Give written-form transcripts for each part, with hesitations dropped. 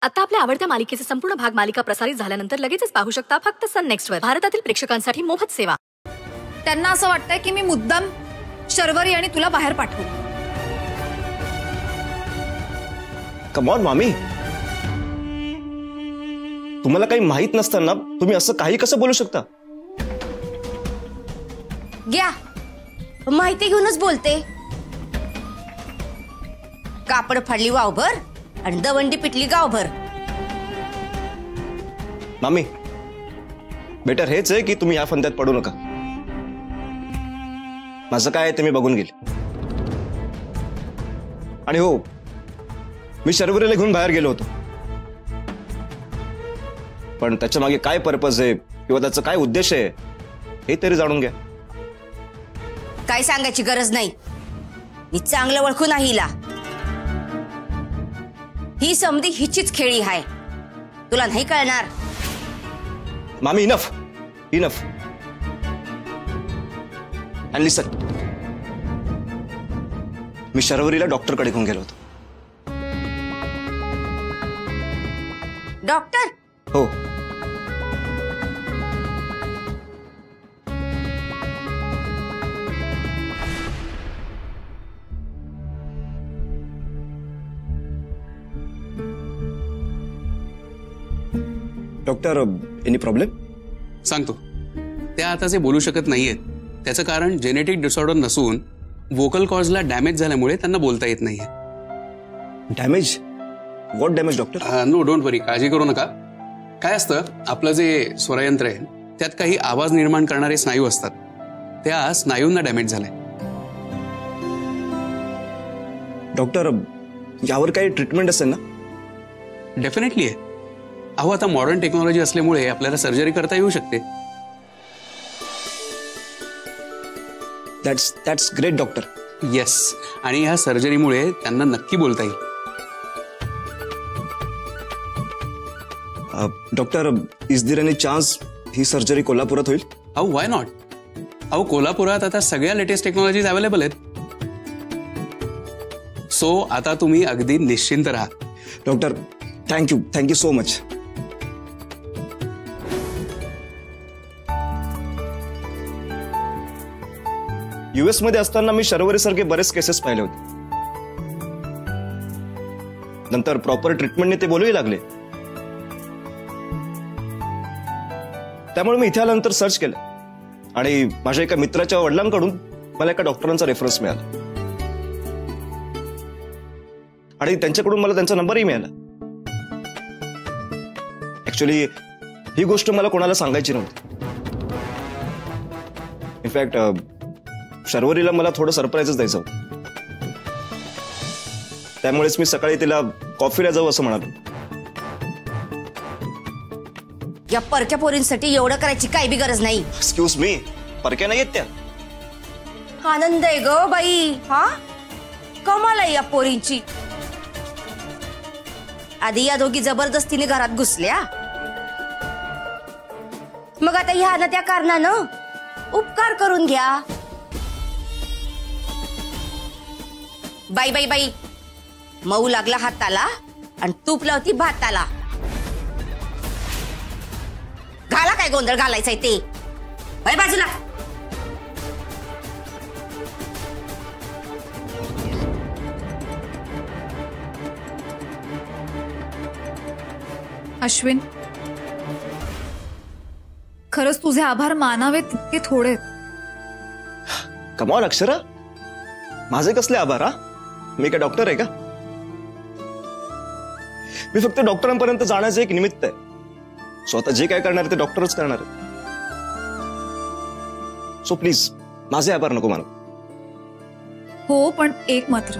आता आपल्या आवडत्या मालिकेचे संपूर्ण भाग मालिका प्रसारित झाल्यानंतर लगेचच पाहू शकता फक्त सन नेक्स्टवर. भारतातील प्रेक्षकांसाठी मोफत सेवा. त्यांना असं वाटतंय की मी मुद्दाम शर्वरी आणि तुला बाहेर पाठवू. कम ऑन मामी, तुम्हाला काही माहित नसताना तुम्ही असं काही कसं बोलू शकता? घ्या, माहिती घेऊनच बोलते. कापड फाडली वावभर आणि दवंडी पिटली गावभर. मामी, बेटर हेच आहे की तुम्ही या फंद्यात पडू नका. माझं काय ते मी बघून घेईल. आणि हो, मी शर्वरीला घेऊन बाहेर गेलो होतो, पण त्याच्या मागे काय पर्पज आहे किंवा त्याचा काय उद्देश आहे हे तरी जाणून घ्या. काय सांगायची गरज नाही, मी चांगलं ओळखून आहे हिला. ही समधी हिचीच खेळी आहे, तुला नाही कळणार. मामी, इनफ इनफ. अँड लिसन, मी शर्वरीला डॉक्टरकडे घेऊन गेलो होतो. डॉक्टर? हो. Doctor, any problem? सांगतो. त्या आता जे बोलू शकत नाहीयेत त्याचं कारण जेनेटिक डिसऑर्डर नसून वोकल कॉर्ड्सला डॅमेज झाल्यामुळे त्यांना बोलता येत नाहीये. Damage? What damage doctor? No, don't worry, काळजी करू नका. काय असतं, आपलं जे स्वरयंत्र आहे त्यात काही आवाज निर्माण करणारे स्नायू असतात, त्या स्नायूंना डॅमेज झालाय. डॉक्टर, यावर काही ट्रीटमेंट असेल ना? डेफिनेटली आहे. अहो, आता मॉडर्न टेक्नॉलॉजी असल्यामुळे आपल्याला सर्जरी करता येऊ शकते. That's great doctor. येस, आणि ह्या सर्जरीमुळे त्यांना नक्की बोलता येईल. Doctor, is there any chance ही सर्जरी कोल्हापुरात होईल? अहो, व्हाय नॉट. अहो, कोल्हापुरात आता सगळ्या लेटेस्ट टेक्नॉलॉजीज अवेलेबल आहेत. सो आता तुम्ही अगदी निश्चिंत राहा. Doctor, thank you so much. US मध्ये असताना मी शर्वरीसारखे बरेच केसेस पाहिले होते. नंतर प्रॉपर ट्रीटमेंटने ते बोलूही लागले. त्यामुळे मी इथे आल्यानंतर सर्च केलं आणि माझ्या एका मित्राच्या वडिलांकडून मला एका डॉक्टरांचा रेफरन्स मिळाला आणि त्यांच्याकडून मला त्यांचा नंबरही मिळाला. ऍक्च्युली ही गोष्ट मला कोणाला सांगायची नव्हती. इनफॅक्ट शर्वरीला मला थोडं सरप्राईजच द्यायचं होतं. त्यामुळेच मी सकाळी तिला कॉफीला जाऊ असं म्हणालो. या परक्या पोरींसाठी एवढं करायची काही बी गरज नाही. एक्सक्यूज मी, परक्या नाही आहेत त्या. आनंद आहे ग बाई. हा, कमाल आहे या पोरींची. आधी या दोघी जबरदस्तीने घरात घुसल्या, मग आता ह्या ना त्या कारणानं उपकार करून घ्या. बाई बाई बाई, मऊ लागला हाताला आणि तूप लावती भाताला. घाला काय गोंधळ घालायचाय ते. बाई बाजूला. अश्विन, खरंच तुझे आभार मानावे तितके थोडे. कम ऑन अक्षरा, माझे कसले आभार? हा, मी काय डॉक्टर आहे का? मी फक्त डॉक्टरांपर्यंत जाण्याचं एक निमित्त आहे. स्वतः जे काय करणार ते डॉक्टरच करणार आहे. सो प्लीज माझे आभार नको मानू. हो, पण एक मात्र,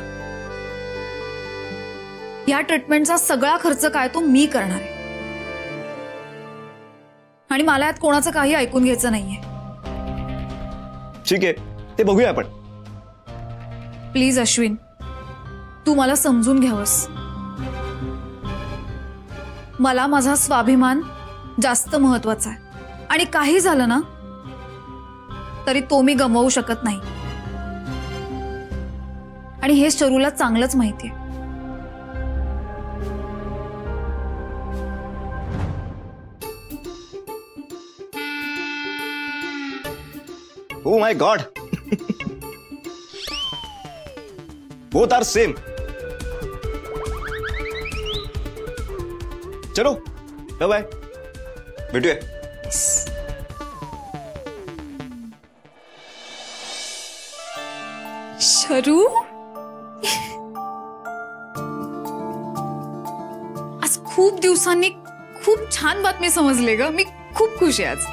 या ट्रीटमेंटचा सगळा खर्च काय तो मी करणार आहे आणि मला यात कोणाचं काही ऐकून घ्यायचं नाहीये. ठीक आहे, ते बघूया आपण. प्लीज अश्विन, तू मला समजून घ्यावस. मला माझा स्वाभिमान जास्त महत्वाचा आहे आणि काही झालं ना तरी तो मी गमावू शकत नाही. आणि हे शरूला चांगलंच माहिती आहे. Oh my god, both are same. चलो बाय, भेटूया. शरू, आज खूप दिवसांनी खूप छान बातमी समजले ग. मी खूप खुश आहे आज.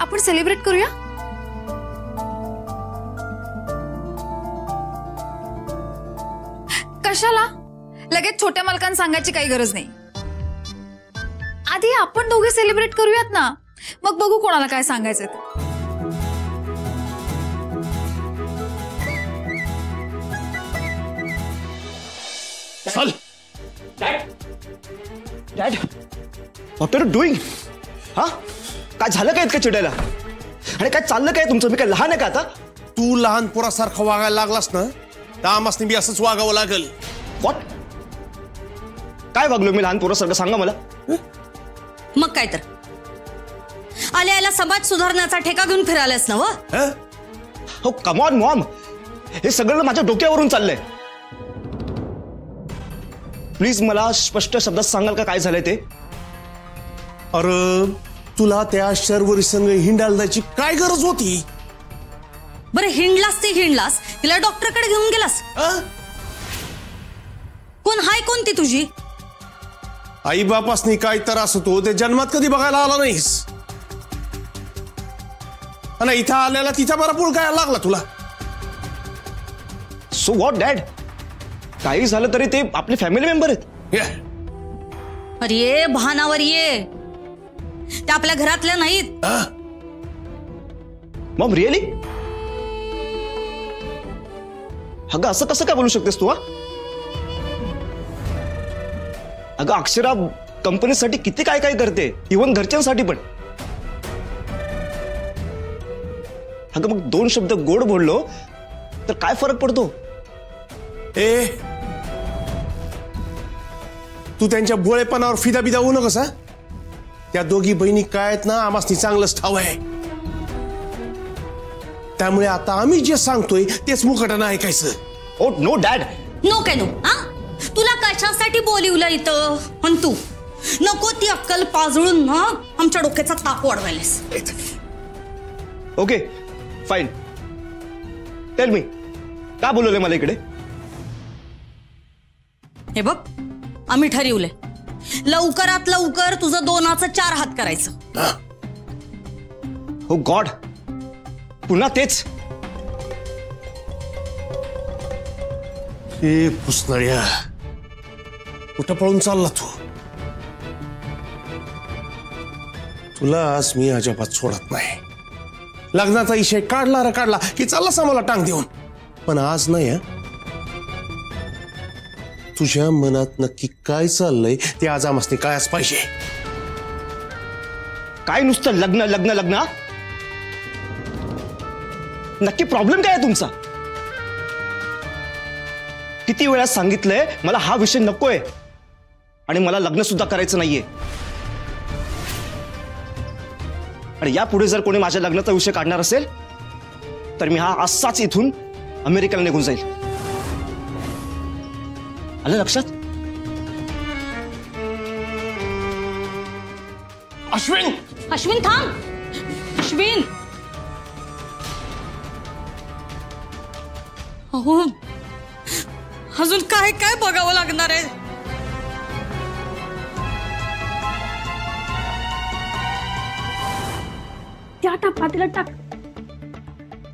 आपण सेलिब्रेट करूया. कशाला लगेच छोट्या मालकांना सांगायची काही गरज नाही. आधी आपण दोघे सेलिब्रेट करूयात ना, मग बघू कोणाला काय सांगायचं ते. चल. Dad, what are you doing? हा, काय झालं काय इतकं चिडायला? आणि काय चाललं काय तुमचं? मी काय लहान आहे का आता? तू लहान पोरासारखं वागायला लागलास ना, तर आम्हासनी बी असंच वागावं लागल. व्हॉट? काय वागलो मी लहान पोरासारखं? सांगा मला. मग काय तर आल्या समाज सुधारण्याचा ठेका घेऊन फिरायलास ना? हो कम ऑन मॉम, हे सगळं माझ्या डोक्यावरून चाललंय. प्लीज मला स्पष्ट शब्दात सांगाल का काय झालंय ते? अरे तुला त्या शर्वरी संग हिंडायला जायची काय गरज होती? बरं हिंडलास ते हिंडलास, तिला डॉक्टरकडे घेऊन गेलास? कोण हाय कोणती तुझी? आई बापासनी काय त्रास होतो ते जन्मात कधी बघायला आला नाहीस. आणि इथं आल्याला तिथं बरा पुळ काय लागला तुला? सो व्हॉट डॅड, काही झालं तरी ते आपले फॅमिली मेंबर आहेत. अरे ये भानावर ये, ते आपल्या घरातल्या नाहीत. Maugham really? अगं असं कसं काय बोलू शकतेस तू? अगं अक्षरा कंपनीसाठी किती काय काय करते, इव्हन घरच्यांसाठी पण. अगं मग दोन शब्द गोड बोललो तर काय फरक पडतो? ए तू त्यांच्या भोळेपणावर फिदा बिदा होऊ नकोस. त्या दोघी बहिणी काय आहेत ना, आम्हासनी चांगलंच ठाव आहे. त्यामुळे आता आम्ही जे सांगतोय तेच मुकाटानं ऐकायचं. Oh no dad. नो काय नो? तुला कशासाठी बोलिवलं इथं? पण तू नको ती अक्कल पाजळून ना आमच्या डोक्याचा ताप वाढवायलास. ओके फाईन, टेल मी का बोलवले मला इकडे? हे बघ, आम्ही ठरवलंय लवकरात लवकर तुझं 2चं 4 हात करायचं. हो गॉड, पुन्हा तेच? ए पुसणाऱ्या, कुठं पळून चालला तू? तुला आज मी अजिबात सोडत नाही. लग्नाचा विषय काढला रे काढला की चाललास आम्हाला टांग देऊन. पण आज नाही. तुझ्या मनात नक्की काय चाललंय ते आज आम्हाला कळायच पाहिजे. काय नुसतं लग्न लग्न लग्न? नक्की प्रॉब्लेम काय आहे तुमचा? किती वेळा सांगितलंय मला हा विषय नकोय आणि मला लग्न सुद्धा करायचं नाहीये. आणि यापुढे जर कोणी माझ्या लग्नाचा विषय काढणार असेल तर मी हा असाच इथून अमेरिकेला निघून जाईल. आलं लक्षात? अश्विन, अश्विन थांब. अश्विन, अहो अजून काय काय बघावं लागणार आहे? त्या पातेला टाक.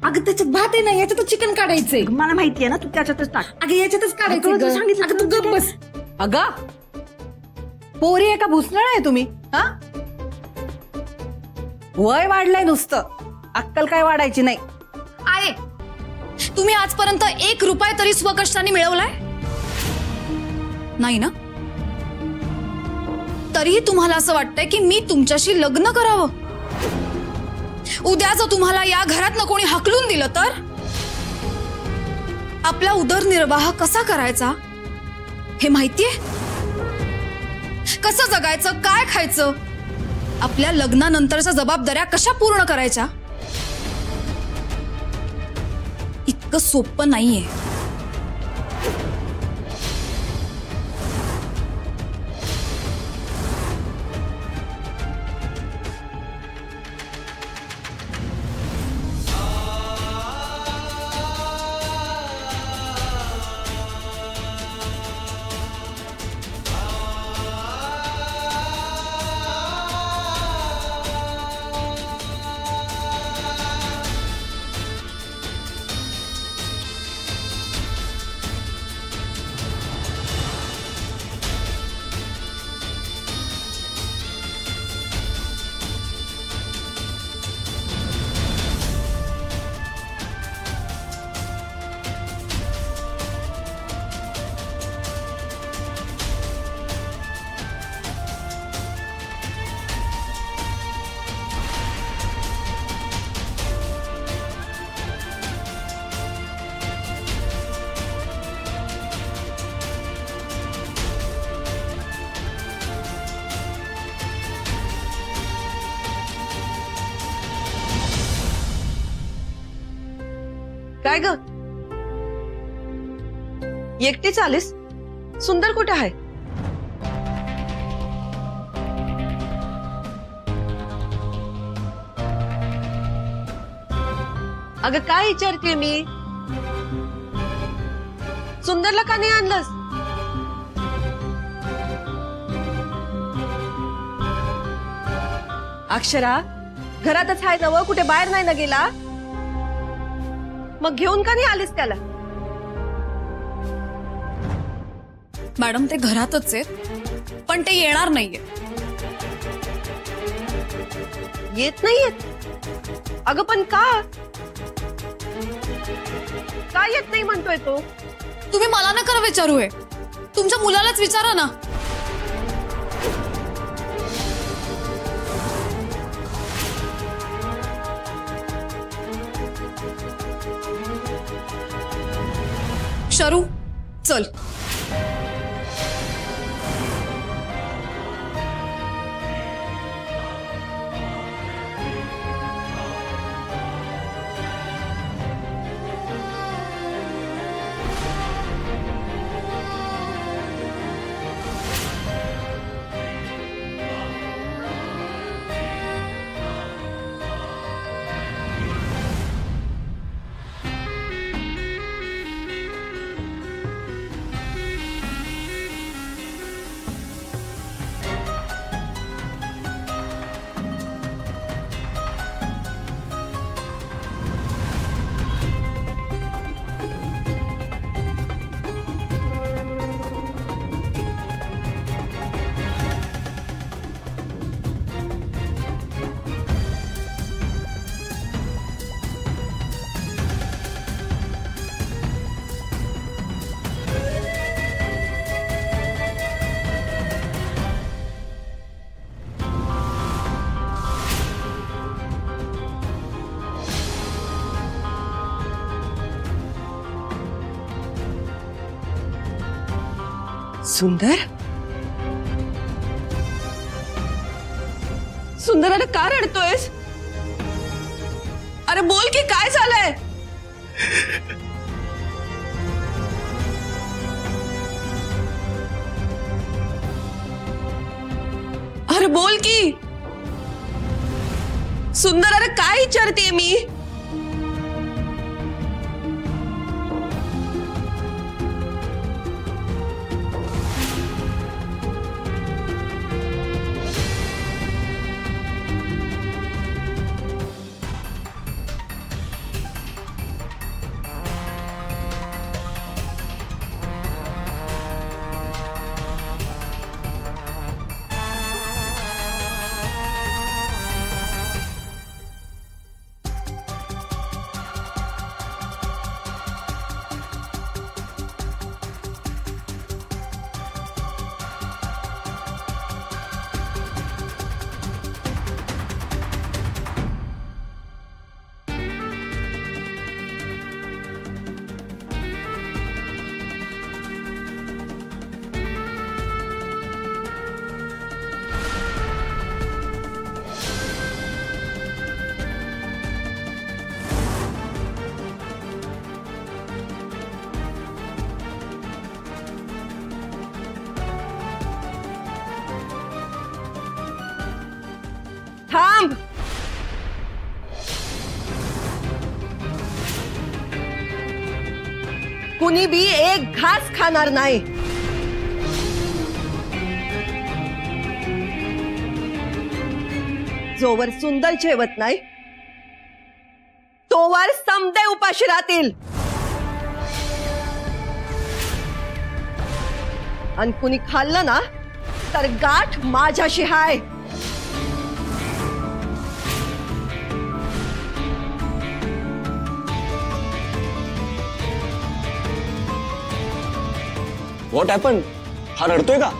अगं त्याच्यात भात आहे ना, याच्यातच चिकन काढायचंय. मला माहितीये ना, तू त्याच्यातच टाक. अगं याच्यातच काढायचं सांगितलं. अगं तू गप्प बस. अगं पोरी आहे का भुसनळ आहे तुम्ही? हा, वय वाढलंय नुसतं, अक्कल काय वाढायची नाही. आहे, तुम्ही आजपर्यंत 1 रुपया तरी स्वकष्टाने मिळवलाय नाही ना? तरीही तुम्हाला असं वाटतंय की मी तुमच्याशी लग्न करावं? उद्या जर तुम्हाला या घरात कोणी हकलून दिलं तर आपला उदरनिर्वाह कसा करायचा हे माहितीये? कसं जगायचं, काय खायचं, आपल्या लग्नानंतरच्या जबाबदाऱ्या कशा पूर्ण करायच्या इतकं सोपं नाहीये. काय ग एकटीच आलीस? सुंदर कुठे आहे? अगं काय विचारते मी? सुंदरला का नाही आणलंस? अक्षरा घरातच आहे जवळ, कुठे बाहेर नाही ना गेला? मग घेऊन का नाही आलीस त्याला? मॅडम ते घरातच आहेत, पण ते येणार नाहीये. येत नाहीयेत? अगं पण का येत नाही म्हणतोय तो? तुम्ही मला नका विचारू, आहे तुमच्या मुलालाच विचारा ना. शरू चल. सुंदर सुंदराला का रडतोयस? अरे बोल की काय झालंय? अरे बोल की सुंदर, अरे काय विचारते मी? थांब. कुणी बी एक घास खाणार नाही. जोवर सुंदर जेवत नाही तोवर समदे उपाशी राहतील. आणि कुणी खाल्लं ना तर गाठ माझ्याशी हाय. What happen? हा रडतोय का?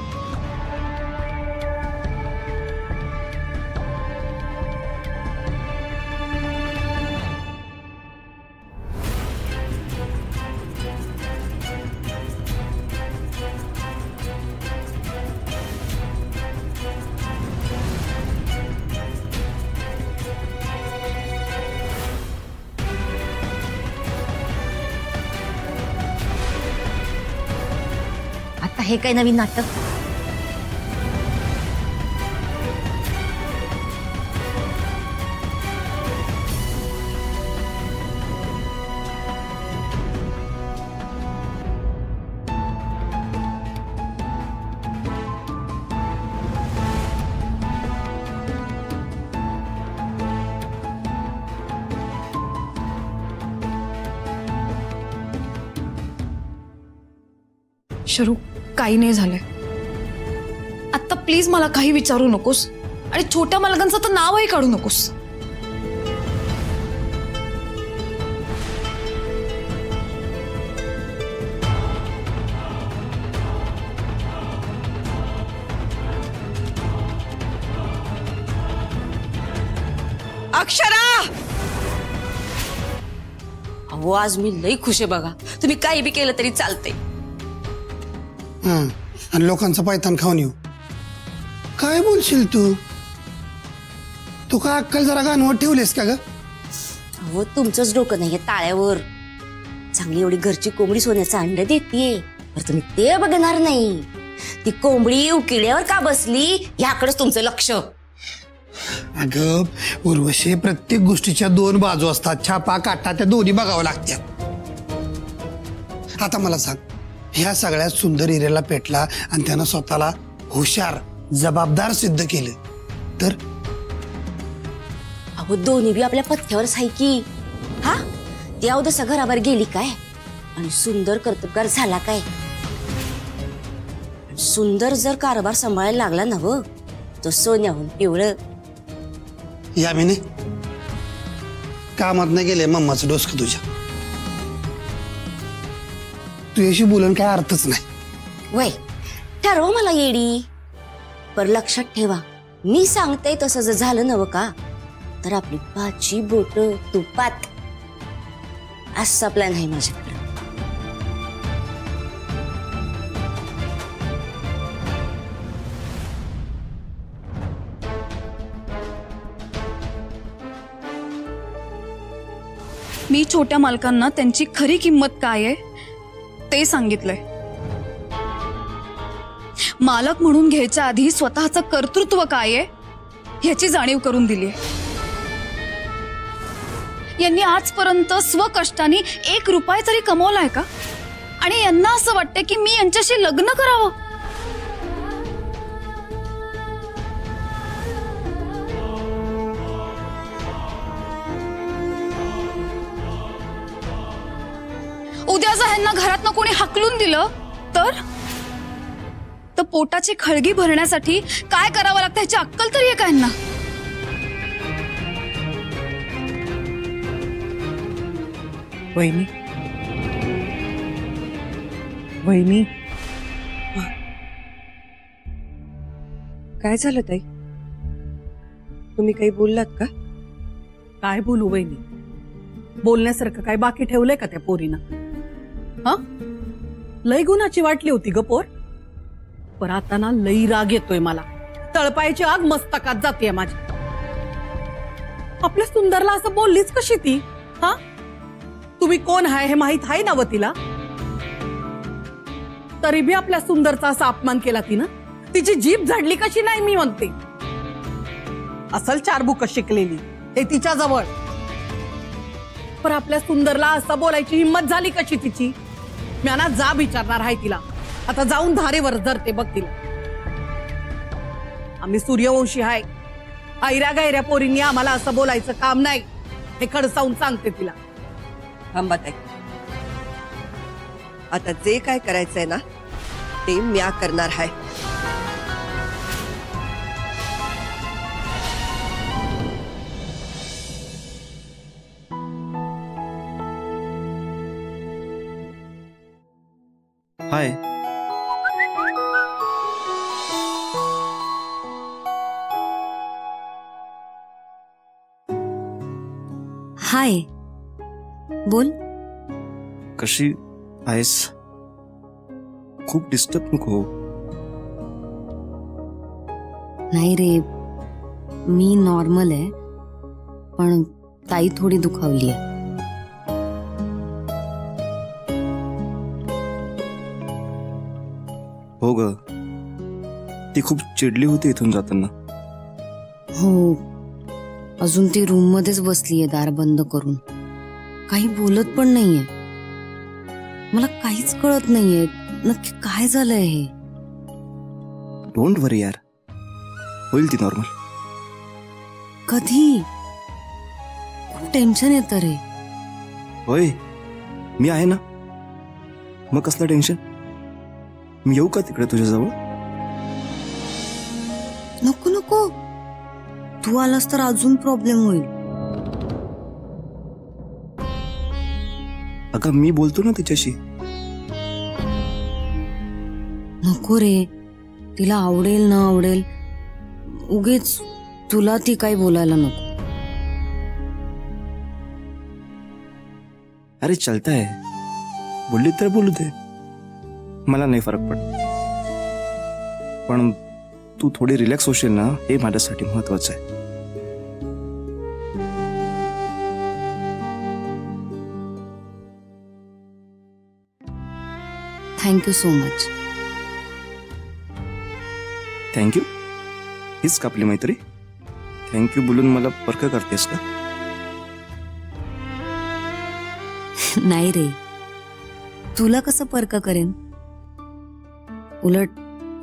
आता हे काय नवीन नाटक? शरू, काही नाही झालंय. आता प्लीज मला काही विचारू नकोस आणि छोट्या मालकांचं तर नावही काढू नकोस. अक्षरा, अहो आज मी लई खुश आहे बघा. तुम्ही काही बी केलं तरी चालते. आणि लोकांचा पायतान खाऊन येऊ. काय बोलशील तू? तू काय अक्कल जरा गाणवत ठेवलेस का ग? अहो तुमचंच डोकं नाहीये ताळ्यावर. चांगली एवढी घरची कोंबडी सोन्याचं अंड देतीये, तर तुम्ही ते बघणार नाही. ती कोंबडी उकिड्यावर का बसली याकडेच तुमचं लक्ष. अगं उर्वशी, प्रत्येक गोष्टीच्या दोन बाजू असतात. छापा काटा त्या दोन्ही बघावं लागतात. आता मला सांग, ह्या सगळ्यात सुंदर हिरेला पेटला आणि त्यानं स्वतःला हुशार जबाबदार सिद्ध केलं तर? अहो दोन्ही बी आपल्या पथ्यावरच आहे की. हा ती अवदसा घराबाहेर गेली काय आणि सुंदर कर्तबगार झाला काय? सुंदर जर कारभार सांभाळायला लागला ना व तो सोन्याहून पिवळं. यामिनी, कामात नाही गेले मम्माचं डोसकं तुझ्या. तुझ्याशी बोलून काय अर्थच नाही. वय ठरवा मला येडी. पर लक्षात ठेवा, मी सांगते तसं जर झालं नव का तर आपली पाची बोट तुपात. असा प्लॅन आहे माझ्याकडे. मी छोट्या मालकांना त्यांची खरी किंमत काय आहे ते सांगितलंय. मालक म्हणून घ्यायच्या आधी स्वतःचं कर्तृत्व काय आहे ह्याची जाणीव करून दिली. यांनी आजपर्यंत स्वकष्टाने 1 रुपया तरी कमवलाय का? आणि यांना असं वाटतं की मी यांच्याशी लग्न करावं. उद्या जर ह्यांना घरातनं कोणी हाकलून दिलं तर पोटाची खळगी भरण्यासाठी काय करावं लागतं ह्याची अक्कल तरी आहे का ह्यांना? वहिनी, वहिनी, काय झालं ताई? तुम्ही काही बोललात का? काय बोलू वहिनी? बोलण्यासारखं काय बाकी ठेवलंय का त्या पोरीनं? हा, लई गुणाची वाटली होती ग पोर. पण आता ना लई राग येतोय मला. तळपायची आग मस्तकात जाते माझी. आपल्या सुंदरला असं बोललीच कशी ती? हा, तुम्ही कोण आहे हे माहित आहे ना व तिला? तरी बी आपल्या सुंदरचा असा अपमान केला तिनं. तिची जीभ झाडली कशी नाही मी म्हणते. असल 4 बुक शिकलेली हे तिच्या जवळ. पण आपल्या सुंदरला असं बोलायची हिंमत झाली कशी तिची? म्याना जा विचारणार आहे तिला. आता जाऊन धारेवर धरते बघ तिला. आम्ही सूर्यवंशी आहे. ऐऱ्या गैऱ्या पोरींनी आम्हाला असं बोलायचं काम नाही हे खडसावून सांगते तिला. थांबाताई, आता जे काय करायचंय ना ते म्या करणार आहे. हाय. हाय, बोल. कशी आहेस? खूप डिस्टर्ब नको. नाही रे, मी नॉर्मल आहे, पण ताई थोडी दुखावली आहे. हो ग, ती खूप चिडली होती इथून जाताना. हो, अजून ती रूम मध्येच बसलीये दार बंद करून. काही बोलत पण नाहीये. मला काहीच कळत नाहीये नक्की काय झालंय हे. डोंट वरी यार, होईल ती नॉर्मल. कधी? खूप टेन्शन येतं रे. होय, मी आहे ना. मग कसलं टेन्शन? मी येऊ का तिकडे तुझ्याजवळ? नको नको, तू आलास तर अजून प्रॉब्लेम होईल. अगं मी बोलतो ना तिच्याशी. नको रे, तिला आवडेल ना आवडेल, उगीच तुला ती काही बोलायला नको. अरे चलता है, बोलली तर बोलू दे, मला नाही फरक पडत. पण तू थोडी रिलॅक्स होशील ना हे माझ्यासाठी महत्वाचं आहे. Thank you so much. थँक्यू? हीच का आपली मैत्री? थँक्यू बोलून मला परक करतेस का? नाही रे, तुला कसं परक करेन? उलट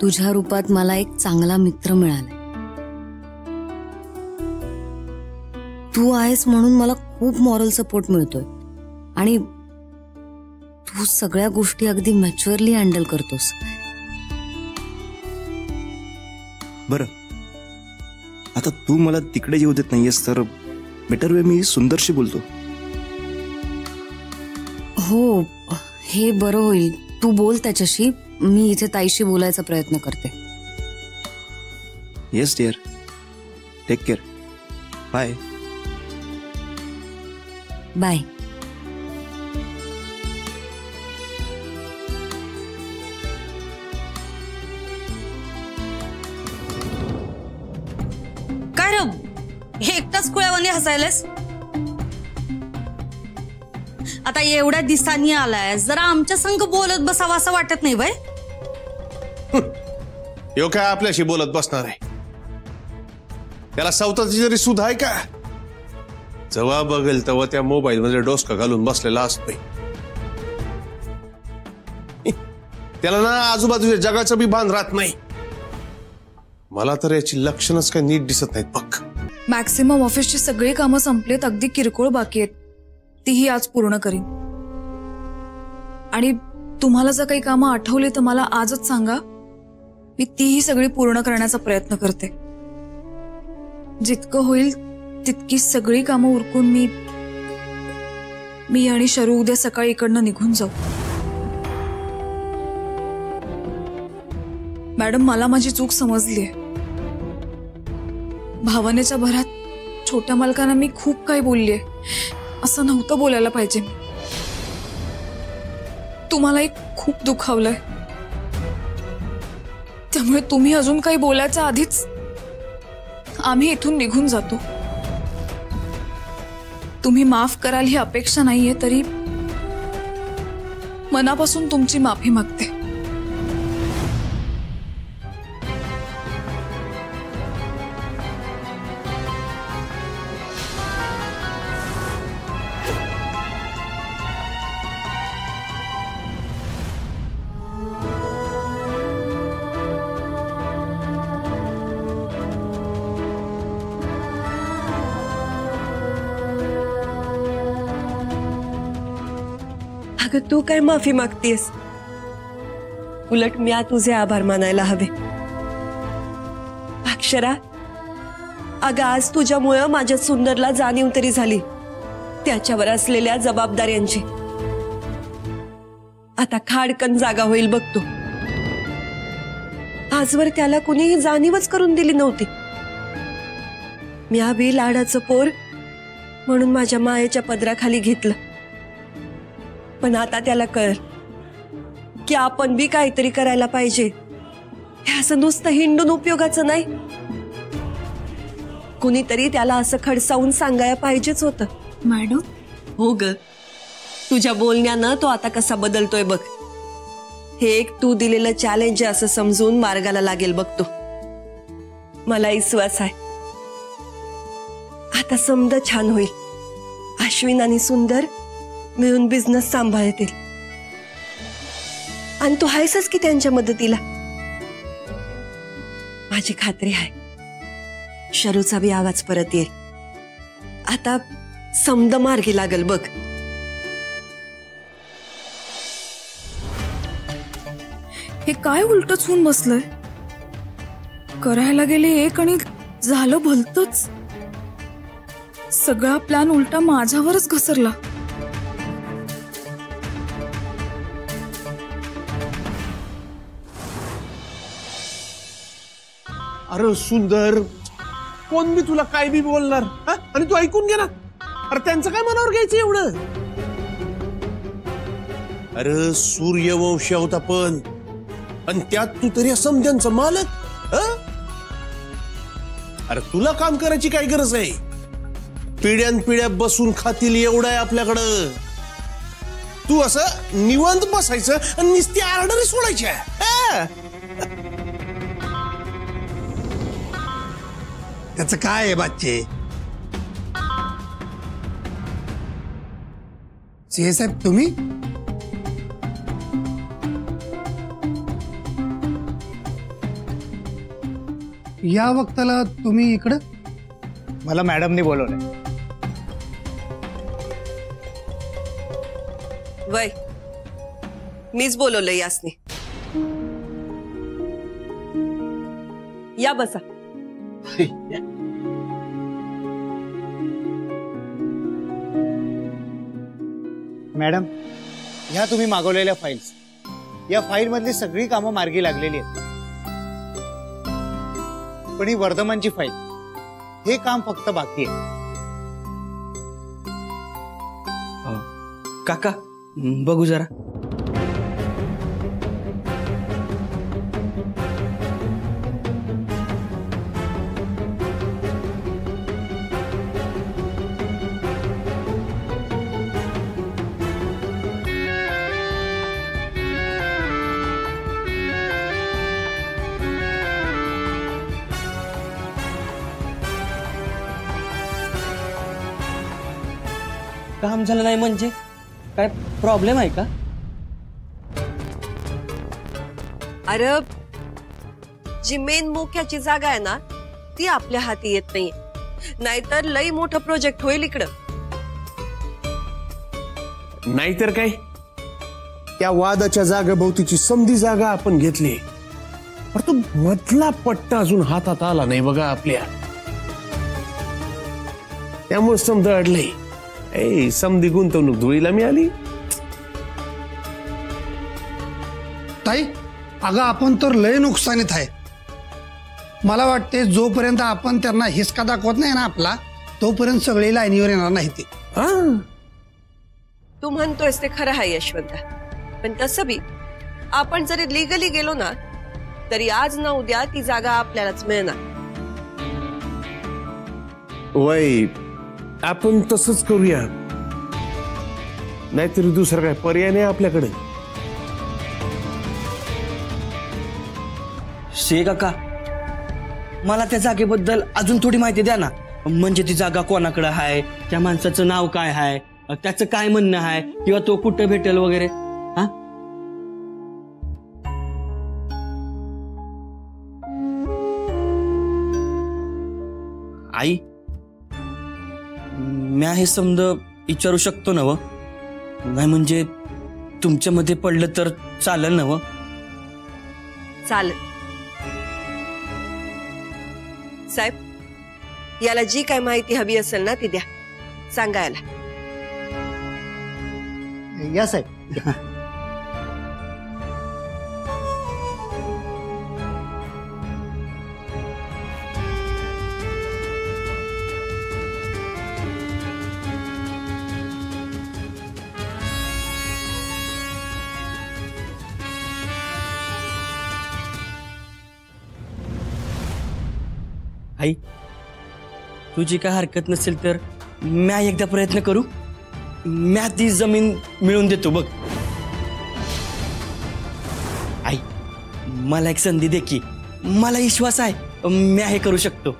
तुझ्या रूपात मला एक चांगला मित्र मिळालाय. तू आहेस म्हणून मला खूप मॉरल सपोर्ट मिळतोय. आणि तू सगळ्या गोष्टी अगदी मॅच्युअरली हँडल करतोस. बरं, आता तू मला तिकडे येऊ देत नाहीयेस तर बेटर वे मी सुंदरशी बोलतो. हो, हे बरं होईल. तू बोल त्याच्याशी, मी इथे ताईशी बोलायचा प्रयत्न करते. Yes dear, take care. Bye. Bye. काय रम, हे एकटाच कुळ्यावानी हसायलास? आता एवढ्या दिवसांनी आलाय, जरा आमच्या संग बोलत बसावं असं वाटत नाही वय? यो काय आपल्याशी बोलत बसणार आहे? त्याला स्वतःची जरी सुध आहे का? जेव्हा बघेल तेव्हा त्या मोबाईल मध्ये डोसका घालून बसलेला असतोय. त्याला ना आजूबाजूच्या जगाचं बी भान राहत नाही. मला तर याची लक्षणच काही नीट दिसत नाहीत बघ. मॅक्सिमम ऑफिसची सगळी कामं संपलीत, अगदी किरकोळ बाकी आहेत, तीही आज पूर्ण करीन. आणि तुम्हाला जर काही कामं आठवली तर मला आजच सांगा, मी तीही सगळी पूर्ण करण्याचा प्रयत्न करते. जितकं होईल तितकी सगळी कामं उरकून मी आणि शरू उद्या सकाळी इकडनं निघून जाऊ. मॅडम, मला माझी चूक समजलीये. भावनेच्या भरात छोट्या मालकांना मी खूप काही बोललीये. असं नव्हतं बोलायला पाहिजे. तुम्हालाही खूप दुखावलंय, त्यामुळे तुम्ही अजून काही बोलायच्या आधीच आम्ही इथून निघून जातो. तुम्ही माफ कराल ही अपेक्षा नाहीये, तरी मनापासून तुमची माफी मागते. अगं तू काय माफी मागतेस? उलट मी तुझे आभार मानायला हवे. अक्षरा, अगं आज तुझ्यामुळं माझ्या सुंदरला जाणीव तरी झाली त्याच्यावर असलेल्या जबाबदाऱ्यांची. आता खाडकन जागा होईल बघतो. आजवर त्याला कुणीही जाणीवच करून दिली नव्हती. मी बी लाडाचं पोर म्हणून माझ्या मायेच्या पदराखाली घेतलं. पण आता त्याला कळलं की आपण बी काहीतरी करायला पाहिजे. हे असं नुसतं हिंडून उपयोगाचं नाही. कुणीतरी त्याला असं खडसावून सांगायला पाहिजेच होतं. मॅडम, हो ग, तुझ्या बोलण्यानं तो आता कसा बदलतोय बघ. हे एक तू दिलेलं चॅलेंज असं समजून मार्गाला लागेल बघतो. मला विश्वास आहे आता समद छान होईल. अश्विन आणि सुंदर मिळून बिझनेस सांभाळतील. आणि तू आहेसच की त्यांच्या मदतीला. माझी खात्री आहे शरूचा बी आवाज परत येईल. आता समद मार्गी लागल बघ. हे काय उलटच होऊन बसलंय. करायला गेले एक आणि झालं भलतच. सगळा प्लॅन उलटा माझ्यावरच घसरला. अरे सुंदर, कोण बी तुला काय बी बोलणार हा? आणि तू ऐकून घे ना. अरे त्यांचं काय मनावर घ्यायचं एवढं. अरे सूर्यवंशी होता पण, आणि त्यात तू तरी समध्यांचा मालक. अरे तुला काम करायची काय गरज आहे. पिढ्यान पिढ्या बसून खातील एवढं आहे आपल्याकडं. तू असं निवांत बसायचं आणि नुसती ऑर्डर सोडायच्या. त्याचं काय आहे बाच्चे? सीए साहेब तुम्ही? या वक्ताला तुम्ही इकडं? मला मॅडमने बोलवलंय. वय मीच बोलवलं यासनी. या बसा. मॅडम, ह्या तुम्ही मागवलेल्या फाईल्स. या फाईल मधली सगळी कामं मार्गी लागलेली आहेत. पण ही वर्धमानची फाईल, हे काम फक्त बाकी आहे. काका बघू जरा. काम झालं नाही म्हणजे काय प्रॉब्लेम आहे का? अरे जी मेन मुख्याची जागा आहे ना ती आपल्या हाती येत नाही. नाहीतर लई मोठं प्रोजेक्ट होईल इकडं. नाहीतर काय, त्या वादाच्या जागेभोवतीची समधी जागा आपण घेतली. तो मधला पट्टा अजून हातात आला नाही बघा आपल्या. त्यामुळे समज अडलंय. समधी गुंतवणूक धुळीला मिळाली. ताई, अगं आपण तर लय नुकसानीत आहे. मला वाटते जोपर्यंत आपण त्यांना हिसका दाखवत नाही ना आपला, तोपर्यंत सगळे लाईनीवर येणार नाही ते. तू म्हणतोयस ते खरं आहे यशवंत. पण तसं बी आपण जरी लिगली गेलो ना तरी आज ना उद्या ती जागा आपल्यालाच मिळणार. वय आपण तसंच करूया. नाहीतरी दुसरा काय पर्याय नाही आपल्याकडे. शे काका, मला त्या जागेबद्दल अजून थोडी माहिती द्या ना. म्हणजे ती जागा कोणाकडे आहे, त्या माणसाचं नाव काय आहे, त्याचं काय म्हणणं आहे, किंवा तो कुठं भेटेल वगैरे. हा, आई, मी हे समज विचारू शकतो ना? व नाही म्हणजे तुमच्यामध्ये पडलं तर चालेल ना? व चालेल. साहेब, याला जी काय माहिती हवी असेल ना ती द्या. सांगा याला. या साहेब. आई, तुझी काय हरकत नसेल तर म्या एकदा प्रयत्न करू. म्या ती जमीन मिळवून देतो बघ. आई, मला एक संधी दे की. मला विश्वास आहे म्या हे करू शकतो.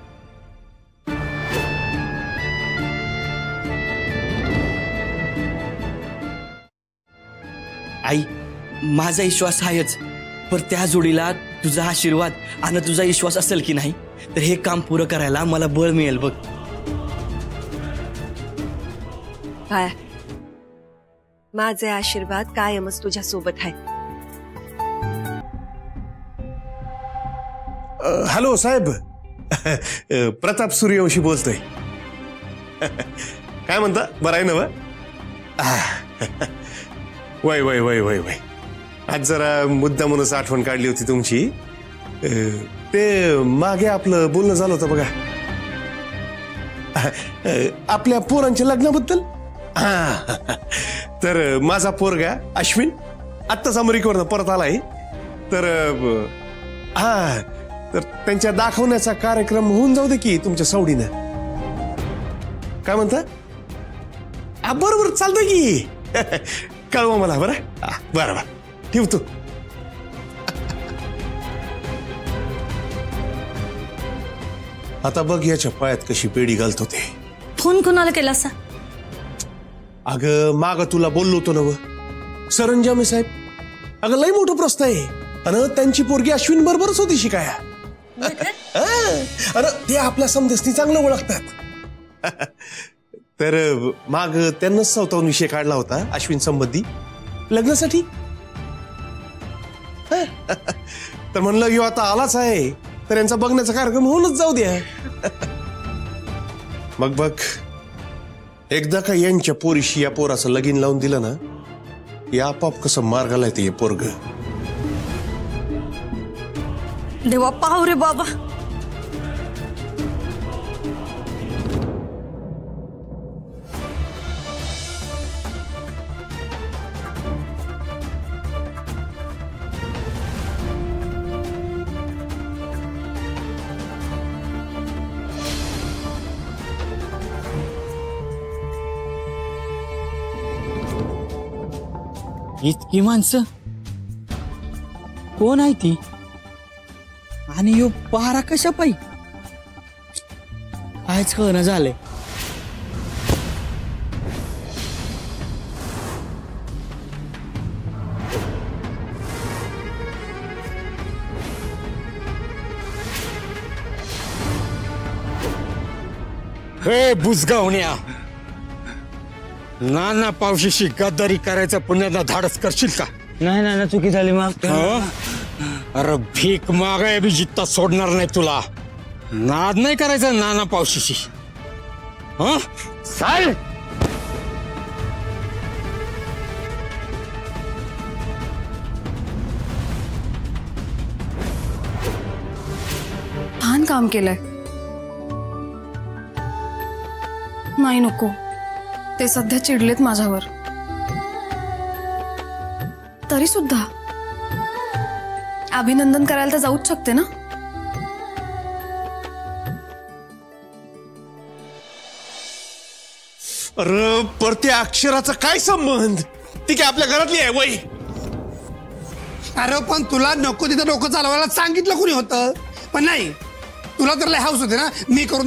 आई, माझा विश्वास आहेच, पण त्या जोडीला तुझा आशीर्वाद आणि तुझा विश्वास असेल की नाही तर हे काम पुरं करायला मला बळ मिळेल बघ. काय, माझे आशीर्वाद कायमच तुझ्या सोबत आहे. हॅलो साहेब, प्रताप सूर्यवंशी बोलतोय. काय म्हणता, बरं आहे ना? वय वय वय वय वय आज जरा मुद्दा म्हणून आठवण काढली होती तुमची. ते मागे आपलं बोलणं झालं होतं बघा, आपल्या पोरांच्या लग्नाबद्दल. तर माझा पोरगा अश्विन आत्ताच अमेरिकेवरनं परत आलाय. तर तर त्यांच्या दाखवण्याचा कार्यक्रम होऊन जाऊ दे की तुमच्या सवडीनं. काय म्हणता? बरोबर, चालतंय की. कळवा मला. बरं बरं बरं, ठेवतो. आता बघ याच्या पायात कशी पेढी घालतो ते. फोन कोणाला केला असा? अगं माग तुला बोललो होतो ना व, सरंजामे साहेब. अगं लय मोठं प्रश्न आहे. अरे त्यांची पोरगी अश्विन बरोबरच होती शिकाया. अरे ते आपल्या समजसनी चांगलं ओळखतात. तर माग त्यांनाच स्वतःहून विषय काढला होता अश्विन संबंधी लग्नासाठी. तर म्हणलं की आता आलाच आहे तर यांचा बघण्याचा कार्यक्रम होऊनच जाऊ द्या. मग बघ, एकदा का यांच्या पोरीशी या पोराचं लगीन लावून दिलं ना, या आपाप कसं मार्गाला येते हे पोरग. देवा, पाहू रे बाबा. इतकी माणसं कोण आहे ती? आणि यो पहारा कशा पायी? कायच कळना झालंय. हे बुजगावण्या, नाना पावशीशी गद्दारी करायचं पुण्याला धाडस करशील का? नाही ना, चुकी झाली मग. अरे भीक मागाय बी जित्ता सोडणार नाही तुला. नाद नाही करायचा नाना पावशीशी. चाल. छान काम केलंय. नाही नको, ते सध्या चिडलेत माझ्यावर. तरी सुद्धा अभिनंदन करायला तर जाऊच शकते ना. अरे पर त्या अक्षराचा काय संबंध? ती काय आपल्या घरातली आहे वय? अरे पण तुला नको तिथं डोकं चालवायला सांगितलं कोणी होतं? पण नाही, तुला तर लय हाऊस होते ना, मी करून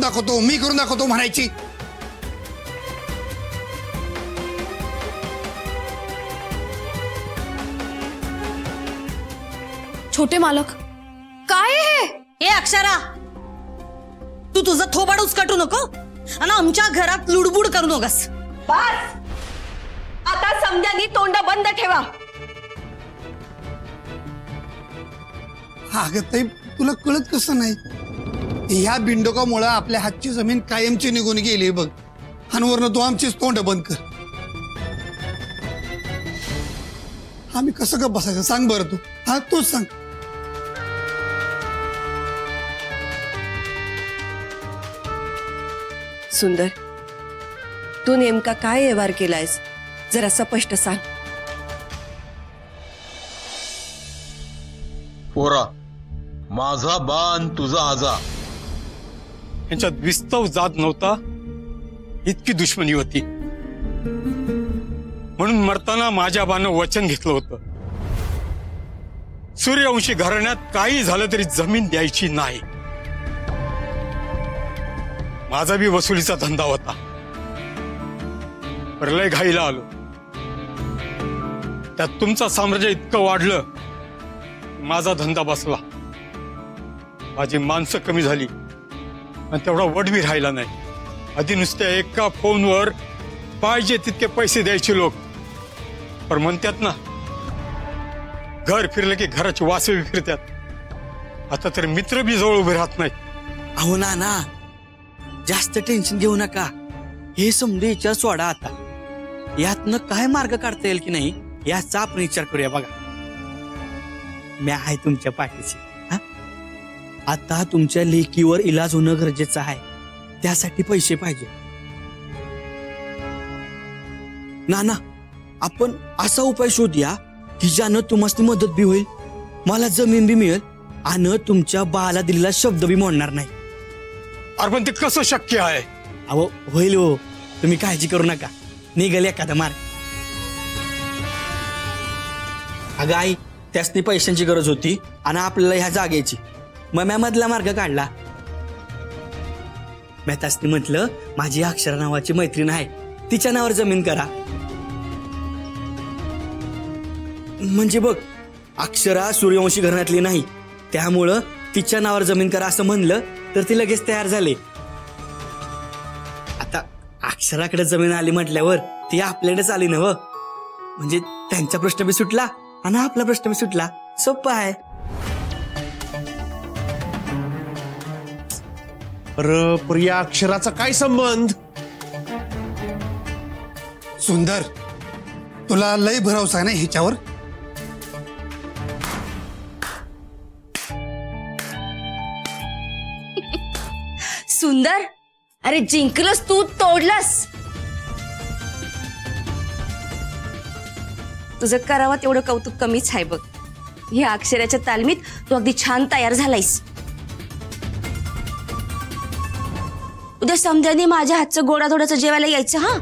दाखवतो म्हणायची. छोटे मालक, काय हे? ए अक्षरा, तू तुझं थोबाड उचकटू नको आणि आमच्या घरात लुडबुड करू नकोस. बस, आता समद्यांनी तोंड बंद ठेवा. अगं ताई तुला कळत कसं नाही, ह्या बिंडोकामुळं आपल्या हातची जमीन कायमची निघून गेली बघ, आणि वरनं तू आमचीच तोंड बंद कर. आम्ही कसं का बसायचं सांग बरं तू, हा तूच सांग. सुंदर, तू नेमका काय व्यवहार केलायस जरा स्पष्ट सांग. पोरा, माझा बाण तुझा आजा, यांच्यात विस्तव जात नव्हता, इतकी दुश्मनी होती. म्हणून मरताना माझ्या बानं वचन घेतलं होतं, सूर्यवंशी घराण्यात काही झालं तरी जमीन द्यायची नाही. माझा बी वसुलीचा धंदा होता, प्रलय घाईला आलो. त्यात तुमचं साम्राज्य इतकं वाढलं, माझा धंदा बसला. माझी माणसं कमी झाली आणि तेवढा वट बी राहिला नाही. आधी नुसत्या एका फोनवर पाहिजे तितके पैसे द्यायचे लोक, पण म्हणतात ना, घर फिरलं की घराची वासे बी फिरतात. आता तर मित्र बी जवळ उभे राहत नाहीत. अहो ना जास्त टेन्शन घेऊ नका, हे समजे विचार सोडा. आता यातनं काय मार्ग काढता येईल की नाही याचा आपण विचार करूया. बघा, मी आहे तुमच्या पाठीशी. आता तुमच्या लेकीवर इलाज होणं गरजेचं आहे, त्यासाठी पैसे पाहिजे. ना आपण असा उपाय शोधूया की ज्यानं तुम्हाला मदत बी होईल, मला जमीन बी मिळेल आणि तुमच्या बाळाला दिलेला शब्द बी मोडणार नाही. अरे पण ते कसं शक्य आहे? अहो होईल हो, तुम्ही काळजी करू नका, निघेल एखादा मार्ग. अगं आई, त्यासनी पैशांची गरज होती आणि आपल्याला ह्या जागेची, मग मी मधला मार्ग काढला. मी त्यासनी म्हटलं, माझी अक्षरा नावाची मैत्रीण आहे, तिच्या नावावर जमीन करा. म्हणजे बघ, अक्षरा सूर्यवंशी घराण्यातली नाही, त्यामुळं तिच्या नावावर जमीन करा असं म्हणलं तर ती लगेच तयार झाले. आता अक्षराकडे जमीन आली म्हटल्यावर ती आपल्याकडेच आली ना, म्हणजे त्यांचा प्रश्न बी सुटला आणि आपला प्रश्न बी सुटला. सोपं आहे. प्रिया अक्षराचा काय संबंध? सुंदर, तुला लय भरवसा नाही ह्याच्यावर? सुंदर, अरे जिंकलंस तू, तोडलंस. तुझं करावं तेवढं कौतुक कमीच आहे बघ. ह्या अक्षराच्या तालमीत तू अगदी छान तयार झालायस. उद्या समध्याने माझ्या हातचं गोडाधोडाचं जेवायला यायचं. हा,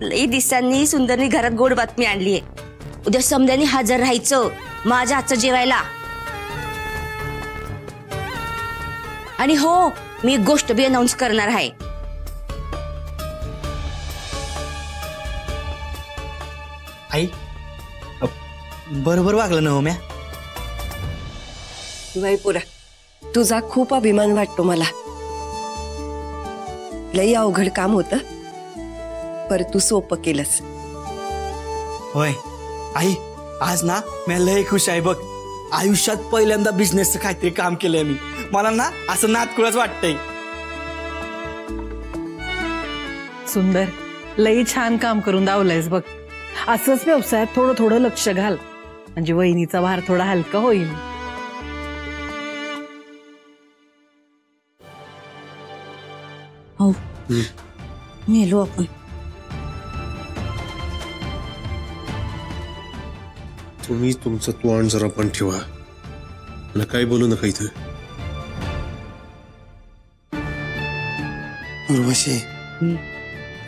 लई दिवसांनी सुंदरनी घरात गोड बातमी आणलीये. उद्या समध्याने हजर राहायचं माझ्या हातचं जेवायला. आणि हो, मी एक गोष्ट बी अनाउन्स करणार आहे. आई, बरोबर वागलं ना हो म्या? वैपुरा, तुझा खूप अभिमान वाटतो मला. लई अवघड काम होतं, पर तू सोपं केलंस. होय आई, आज ना मी लय खुश आहे बघ. आयुष्यात पहिल्यांदा बिझनेसचं काहीतरी काम केलंय मी. मला ना असं नातकुळच वाटतंय. सुंदर, लई छान काम करून दावलंयस बघ. असंच व्यवसायात थोडं थोडं लक्ष घाल, म्हणजे वहिनीचा भार थोडा हलका होईल. हो, मेलो आपण. तुम्ही तुमचं तोंड जरा पण ठेवा, मला काही बोलू नका इथं. उर्वशी,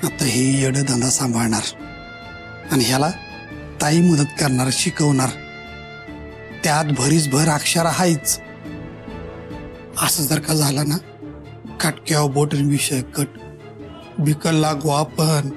आता हे येड धंदा सांभाळणार आणि ह्याला ताई मदत करणार, शिकवणार. त्यात भरीच भर अक्षरा हायच. असं जर का झालं ना, काटक्यावर बोटन विषय कट बिकल लागू आपण.